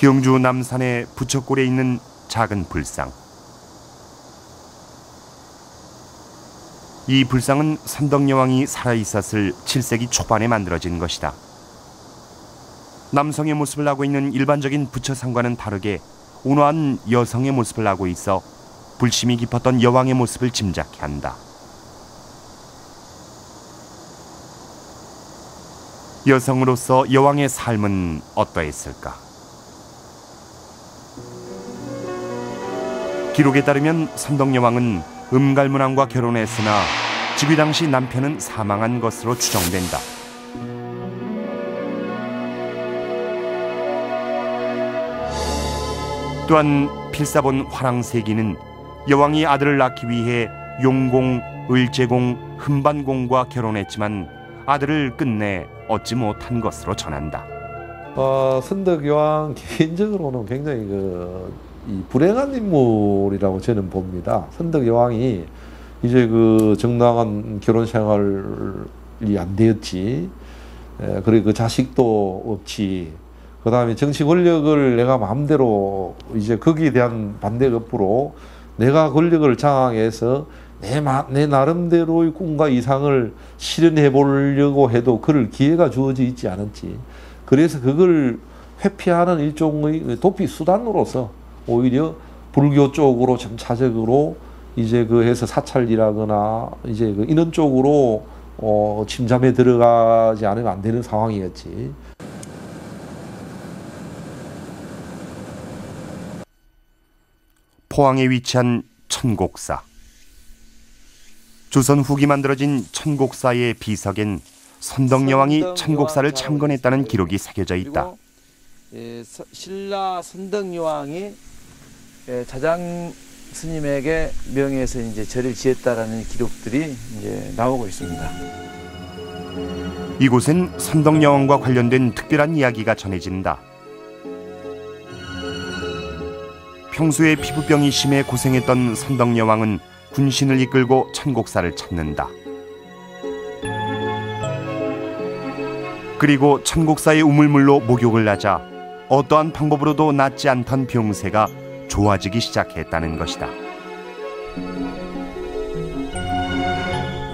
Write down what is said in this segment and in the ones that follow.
경주 남산의 부처골에 있는 작은 불상. 이 불상은 선덕여왕이 살아있었을 7세기 초반에 만들어진 것이다. 남성의 모습을 하고 있는 일반적인 부처상과는 다르게 온화한 여성의 모습을 하고 있어 불심이 깊었던 여왕의 모습을 짐작케 한다. 여성으로서 여왕의 삶은 어떠했을까? 기록에 따르면 선덕여왕은 음갈문왕과 결혼했으나 즉위 당시 남편은 사망한 것으로 추정된다. 또한 필사본 화랑세기는 여왕이 아들을 낳기 위해 용공, 을제공, 흠반공과 결혼했지만 아들을 끝내 얻지 못한 것으로 전한다. 선덕여왕 개인적으로는 굉장히 이 불행한 인물이라고 저는 봅니다. 선덕여왕이 이제 정당한 결혼 생활이 안 되었지, 그리고 자식도 없지, 그 다음에 정치 권력을 내가 마음대로 이제 거기에 대한 반대 급부로 내가 권력을 장악해서 내 나름대로의 꿈과 이상을 실현해 보려고 해도 그럴 기회가 주어져 있지 않았지. 그래서 그걸 회피하는 일종의 도피 수단으로서 오히려 불교 쪽으로 점차적으로 이제 해서 사찰이라거나 이제 이런 쪽으로 침잠에 들어가지 않으면 안 되는 상황이었지. 포항에 위치한 천곡사. 조선 후기 만들어진 천곡사의 비석엔 선덕여왕이 천곡사를 창건했다는 기록이 새겨져 있다. 신라 선덕여왕이 자장 스님에게 명해서 이제 절을 지었다라는 기록들이 이제 나오고 있습니다. 이곳엔 선덕여왕과 관련된 특별한 이야기가 전해진다. 평소에 피부병이 심해 고생했던 선덕여왕은 군신을 이끌고 천곡사를 찾는다. 그리고 천곡사의 우물물로 목욕을 하자 어떠한 방법으로도 낫지 않던 병세가 좋아지기 시작했다는 것이다.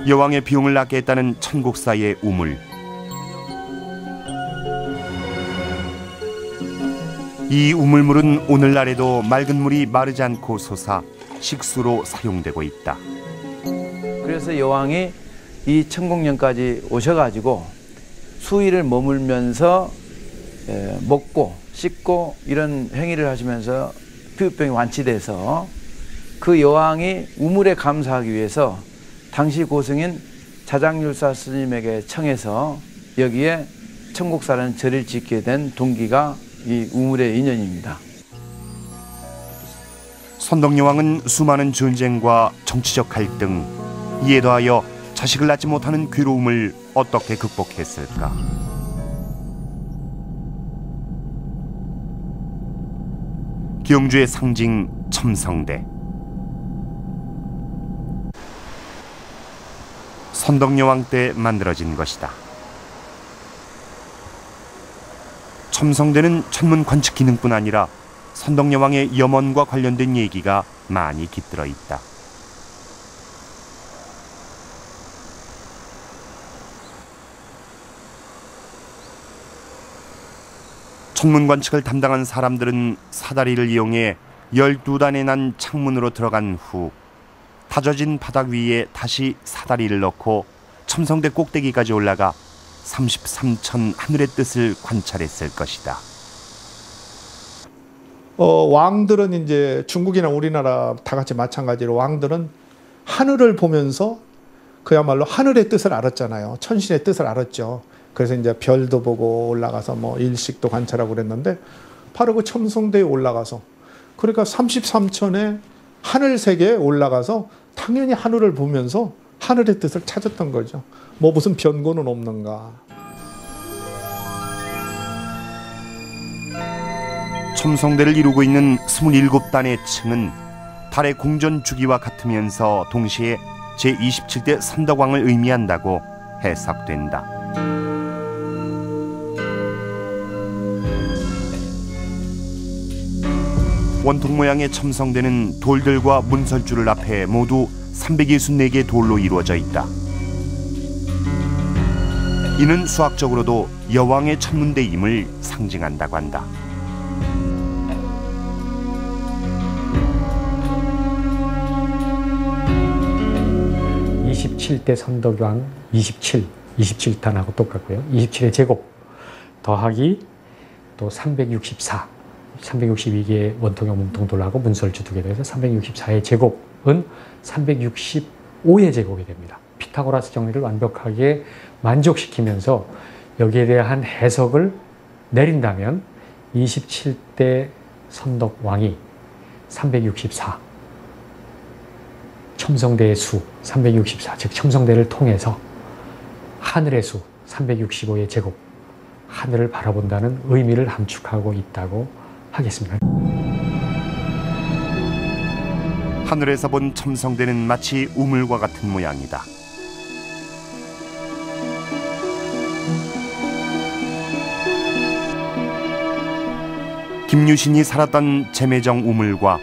여왕의 비용을 낫게 했다는 천곡사의 우물. 이 우물물은 오늘날에도 맑은 물이 마르지 않고 솟아 식수로 사용되고 있다. 그래서 여왕이 이 천곡령까지 오셔가지고 수일을 머물면서 먹고 씻고 이런 행위를 하시면서 피부병이 완치돼서 그 여왕이 우물에 감사하기 위해서 당시 고승인 자장율사 스님에게 청해서 여기에 천곡사라는 절을 짓게 된 동기가 이 우물의 인연입니다. 선덕여왕은 수많은 전쟁과 정치적 갈등, 이에 더하여 자식을 낳지 못하는 괴로움을 어떻게 극복했을까? 경주의 상징 첨성대. 선덕여왕 때 만들어진 것이다. 첨성대는 천문 관측 기능뿐 아니라 선덕여왕의 염원과 관련된 얘기가 많이 깃들어 있다. 천문 관측을 담당한 사람들은 사다리를 이용해 12단에 난 창문으로 들어간 후 다져진 바닥 위에 다시 사다리를 넣고 첨성대 꼭대기까지 올라가 33천 하늘의 뜻을 관찰했을 것이다. 왕들은 이제 중국이나 우리나라 다 같이 마찬가지로 왕들은 하늘을 보면서 그야말로 하늘의 뜻을 알았잖아요. 천신의 뜻을 알았죠. 그래서 이제 별도 보고 올라가서 뭐 일식도 관찰하고 그랬는데 바로 그 첨성대에 올라가서 그러니까 33천의 하늘 세계에 올라가서 당연히 하늘을 보면서 하늘의 뜻을 찾았던 거죠. 뭐 무슨 변고는 없는가. 첨성대를 이루고 있는 27단의 층은 달의 공전 주기와 같으면서 동시에 제27대 선덕왕을 의미한다고 해석된다. 원통 모양의 첨성대는 돌들과 문설주를 앞에 모두 364개의 돌로 이루어져 있다. 이는 수학적으로도 여왕의 천문대임을 상징한다고 한다. (27대) 선덕여왕 27탄하고 똑같고요. 27의 제곱 더하기 또 362개의 원통형 뭉통돌하고 문설주 2개 더해서 364의 제곱은 365의 제곱이 됩니다. 피타고라스 정리를 완벽하게 만족시키면서 여기에 대한 해석을 내린다면 27대 선덕왕이 364, 첨성대의 수 364, 즉 첨성대를 통해서 하늘의 수 365의 제곱, 하늘을 바라본다는 의미를 함축하고 있다고 하겠습니다. 하늘에서 본 첨성대는 마치 우물과 같은 모양이다. 김유신이 살았던 제매정 우물과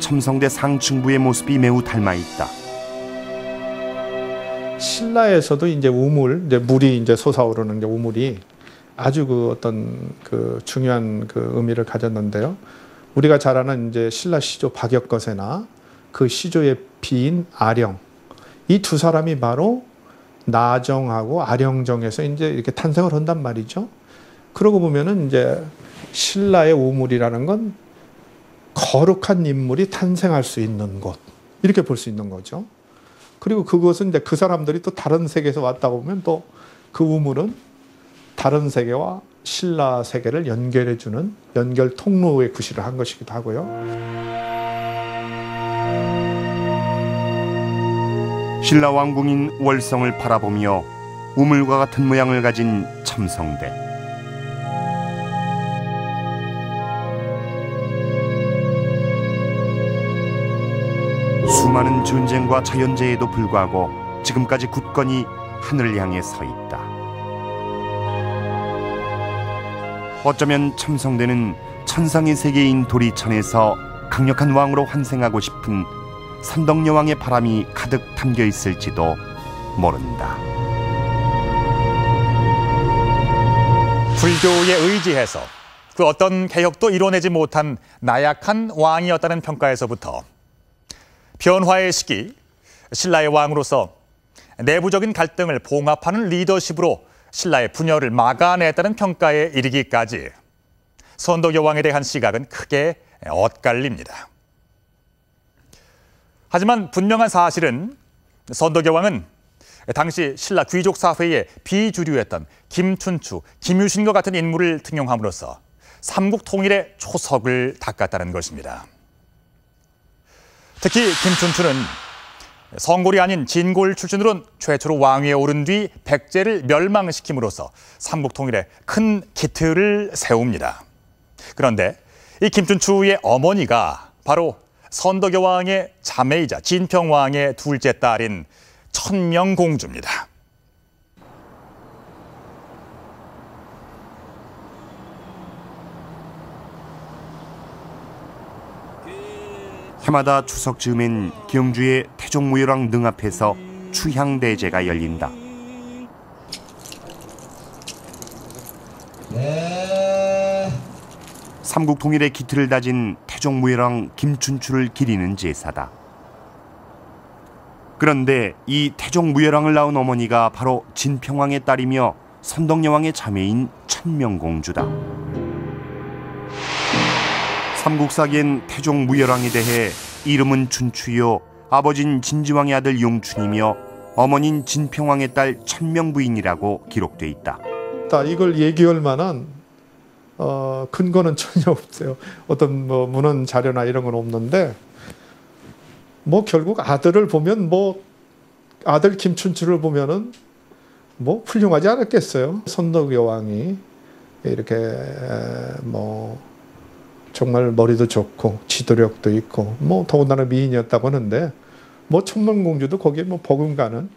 첨성대 상층부의 모습이 매우 닮아 있다. 신라에서도 이제 우물, 이제 물이 이제 솟아오르는 게 우물이 아주 그 어떤 그 중요한 그 의미를 가졌는데요. 우리가 잘 아는 이제 신라 시조 박역거세나 그 시조의 비인 아령, 이 두 사람이 바로 나정하고 아령정에서 이제 이렇게 탄생을 한단 말이죠. 그러고 보면은 이제 신라의 우물이라는 건 거룩한 인물이 탄생할 수 있는 곳, 이렇게 볼 수 있는 거죠. 그리고 그것은 이제 그 사람들이 또 다른 세계에서 왔다 보면 또 그 우물은 다른 세계와 신라 세계를 연결해주는 연결 통로의 구실을 한 것이기도 하고요. 신라 왕궁인 월성을 바라보며 우물과 같은 모양을 가진 첨성대. 수많은 전쟁과 자연재해에도 불구하고 지금까지 굳건히 하늘을 향해 서 있다. 어쩌면 첨성대는 천상의 세계인 도리천에서 강력한 왕으로 환생하고 싶은 선덕여왕의 바람이 가득 담겨 있을지도 모른다. 불교에 의지해서 그 어떤 개혁도 이뤄내지 못한 나약한 왕이었다는 평가에서부터 변화의 시기, 신라의 왕으로서 내부적인 갈등을 봉합하는 리더십으로 신라의 분열을 막아냈다는 평가에 이르기까지 선덕여왕에 대한 시각은 크게 엇갈립니다. 하지만 분명한 사실은 선덕여왕은 당시 신라 귀족 사회의 비주류였던 김춘추, 김유신과 같은 인물을 등용함으로써 삼국 통일의 초석을 닦았다는 것입니다. 특히 김춘추는 성골이 아닌 진골 출신으론 최초로 왕위에 오른 뒤 백제를 멸망시킴으로써 삼국 통일에 큰 기틀을 세웁니다. 그런데 이 김춘추의 어머니가 바로 선덕여왕의 자매이자 진평왕의 둘째 딸인 천명공주입니다. 해마다 추석 즈음엔 경주의 태종무열왕 능 앞에서 추향대제가 열린다. 삼국 통일의 기틀을 다진 태종무열왕 김춘추를 기리는 제사다. 그런데 이 태종무열왕을 낳은 어머니가 바로 진평왕의 딸이며 선덕여왕의 자매인 천명공주다. 삼국사기엔 태종무열왕에 대해 이름은 춘추요, 아버진 진지왕의 아들 용춘이며 어머닌 진평왕의 딸 천명부인이라고 기록돼 있다. 이걸 얘기할 만한 근거는 전혀 없어요. 어떤 뭐 문헌 자료나 이런 건 없는데, 뭐 결국 아들을 보면 뭐 아들 김춘추를 보면은 뭐 훌륭하지 않았겠어요. 선덕여왕이 이렇게 뭐 정말 머리도 좋고 지도력도 있고 뭐 더군다나 미인이었다고 하는데, 뭐 천명공주도 거기에 뭐 버금가는